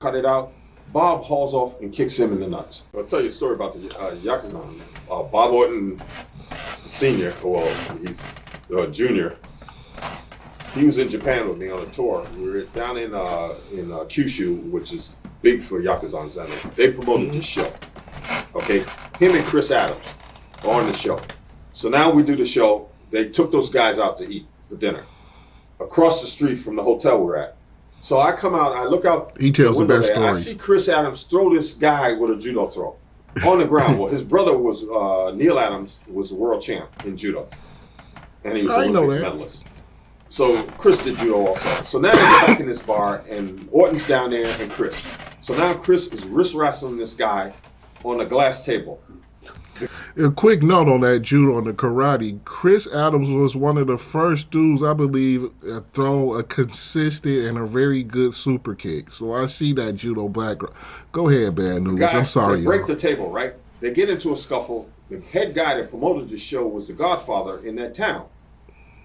cut it out. Bob hauls off and kicks him in the nuts. I'll tell you a story about the Yakuza. Bob Orton Sr., well, he's Junior. He was in Japan with me on a tour. We were down in Kyushu, which is big for Yakuza Center. They promoted this show. Okay, him and Chris Adams are on the show. So now we do the show. They took those guys out to eat for dinner across the street from the hotel we're at. So I come out, I look out. He tells the best stories. I see Chris Adams throw this guy with a judo throw on the ground. Well, his brother was Neil Adams, was the world champ in judo, and he was an Olympic medalist. So Chris did judo also. So now they get back in this bar, and Orton's down there, and Chris. So now Chris is wrist wrestling this guy on a glass table. A quick note on that judo and the karate. Chris Adams was one of the first dudes, I believe, to throw a consistent and a very good super kick. So I see that judo background. Go ahead, Bad News. I'm sorry, they break the table, right? They get into a scuffle. The head guy that promoted the show was the Godfather in that town.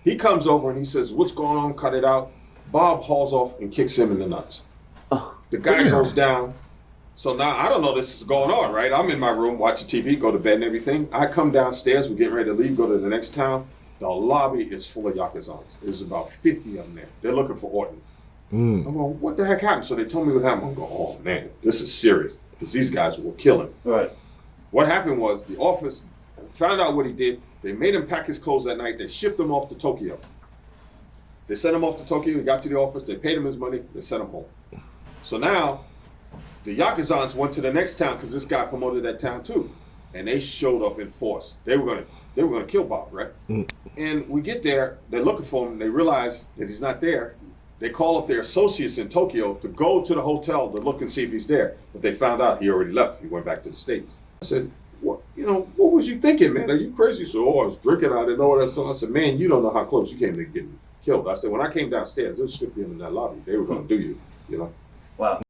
He comes over and he says, "What's going on? Cut it out." Bob hauls off and kicks him in the nuts. The guy goes down. So now I don't know this is going on, right? I'm in my room watching TV, go to bed and everything. I come downstairs, we're getting ready to leave, go to the next town. The lobby is full of Yakuzans. There's about 50 of them there. They're looking for Orton. I'm going, what the heck happened? So they told me what happened. I'm going, oh man, this is serious. Because these guys will kill him. Right. What happened was the office found out what he did. They made him pack his clothes that night. They shipped him off to Tokyo. They sent him off to Tokyo. He got to the office. They paid him his money. They sent him home. So now the Yakuzans went to the next town because this guy promoted that town too, and they showed up in force. They were gonna kill Bob, right? And we get there, they're looking for him. They realize that he's not there. They call up their associates in Tokyo to go to the hotel to look and see if he's there. But they found out he already left. He went back to the States. I said, what was you thinking, man? Are you crazy? So, I was drinking. I didn't know that. So I said, man, you don't know how close you came to getting killed. I said, when I came downstairs, there was 50 of them in that lobby. They were gonna do you, you know. Wow.